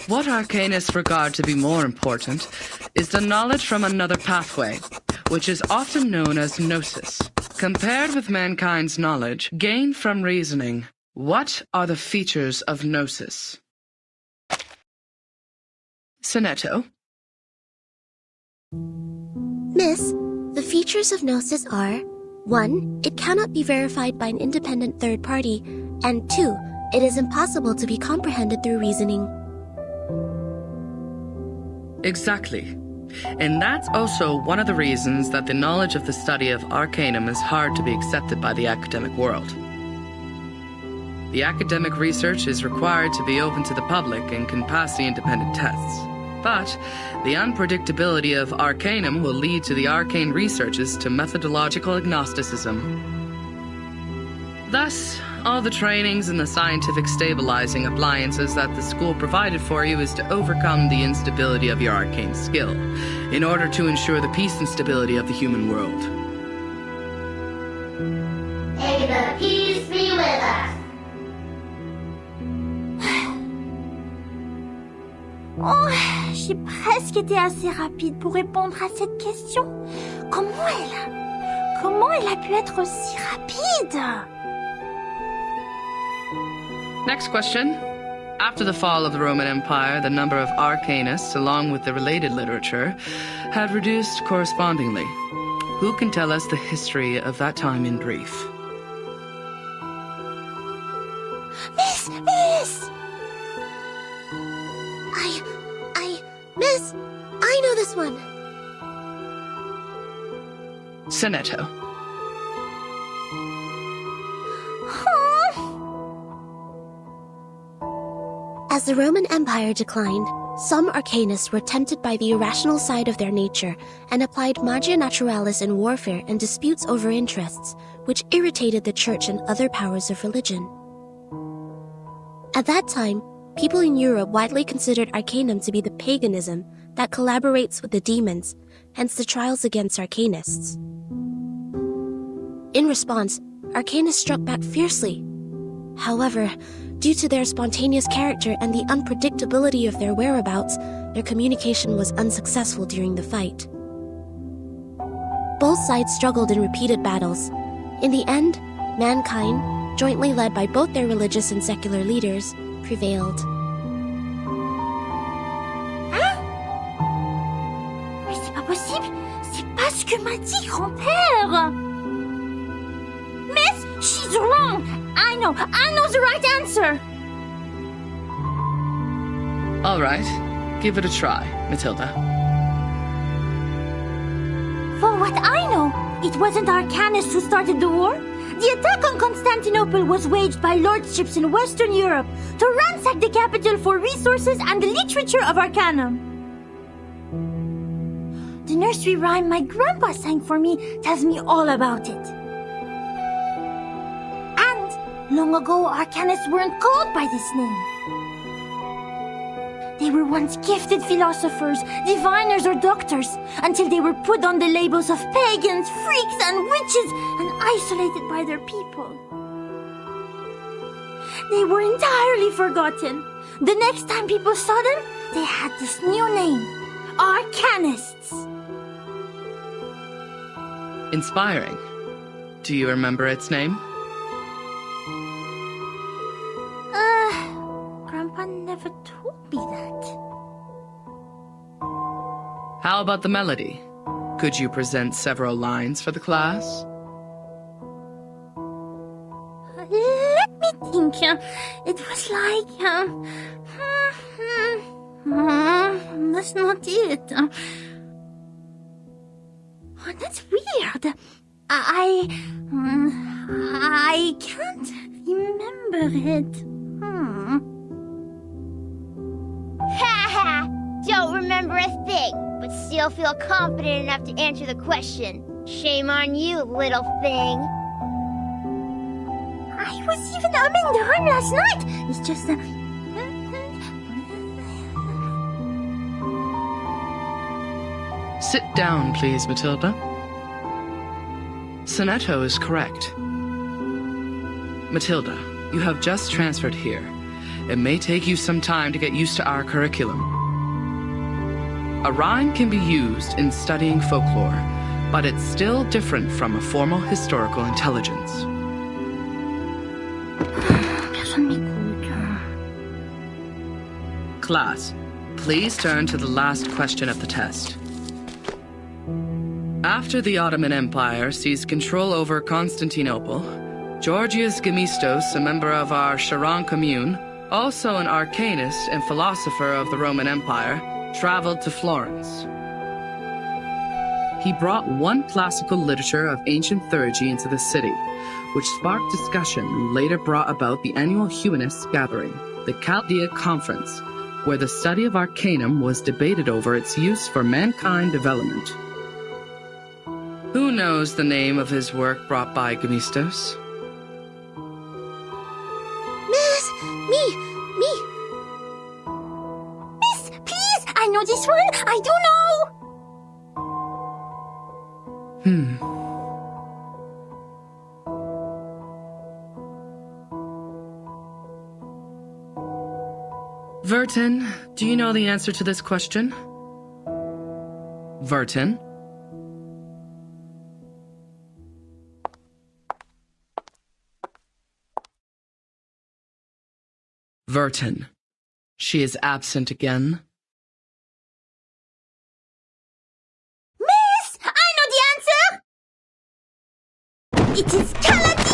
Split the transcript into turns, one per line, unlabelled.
What arcanists regard to be more important is the knowledge from another pathway, which is often known as gnosis. Compared with mankind's knowledge gained from reasoning, what are the features of gnosis? Sonetto.
Miss, the features of gnosis are 1. It cannot be verified by an independent third party, and 2. It is impossible to be comprehended through reasoning.
Exactly. And that's also one of the reasons that the knowledge of the study of arcanum is hard to be accepted by the academic world. The academic research is required to be open to the public and can pass the independent tests. But the unpredictability of arcanum will lead to the arcane researches to methodological agnosticism. Thus, all the trainings and the scientific stabilizing appliances that the school provided for you is to overcome the instability of your arcane skill, in order to ensure the peace and stability of the human world.
May the peace be with us.
Oh, j'ai presque été assez rapide pour répondre à cette question. Comment elle a pu être aussi rapide?
Next question. After the fall of the Roman Empire, the number of arcanists, along with the related literature, had reduced correspondingly. Who can tell us the history of that time in brief?
Miss! Miss, I know this one.
Sonetto.
As the Roman Empire declined, some arcanists were tempted by the irrational side of their nature and applied magia naturalis in warfare and disputes over interests, which irritated the church and other powers of religion. At that time, people in Europe widely considered arcanum to be the paganism that collaborates with the demons, hence the trials against arcanists. In response, arcanists struck back fiercely. However, due to their spontaneous character and the unpredictability of their whereabouts, their communication was unsuccessful during the fight. Both sides struggled in repeated battles. In the end, mankind, jointly led by both their religious and secular leaders, prevailed.
Hein? Mais c'est pas possible! C'est pas ce que m'a dit grand-père! Miss, she's wrong! I know the right answer!
All right, give it a try, Matilda.
For what I know, it wasn't Arcanists who started the war. The attack on Constantinople was waged by lordships in Western Europe to ransack the capital for resources and the literature of Arcanum. The nursery rhyme my grandpa sang for me tells me all about it. And long ago, Arcanists weren't called by this name. They were once gifted philosophers, diviners, or doctors, until they were put on the labels of pagans, freaks, and witches, and isolated by their people. They were entirely forgotten. The next time people saw them, they had this new name, Arcanists.
Inspiring. Do you remember its name?
Grandpa never told me that.
How about the melody? Could you present several lines for the class?
Let me think. It was like... that's not it. Oh, that's weird. I can't remember it.
Ha! Don't remember a thing, but still feel confident enough to answer the question. Shame on you, little thing.
I was even humming the rhyme last night. It's just
Sit down, please, Matilda. Sonetto is correct. Matilda, you have just transferred here. it may take you some time to get used to our curriculum. A rhyme can be used in studying folklore, but it's still different from a formal historical intelligence.
Personne m'écoute.
Class, please turn to the last question of the test. After the Ottoman Empire seized control over Constantinople, Georgius Gemistos, a member of our Charon commune, also an arcanist and philosopher of the Roman Empire, traveled to Florence. He brought one classical literature of ancient theurgy into the city, which sparked discussion and later brought about the annual humanists' gathering, the Chaldea Conference, where the study of arcanum was debated over its use for mankind development. Who knows the name of his work brought by Gemistos?
Miss, me.
Miss, please, I know this one. I do know.
Vertin, do you know the answer to this question? Vertin? Vertin. She is absent again.
Miss, I know the answer. It is Chaldea.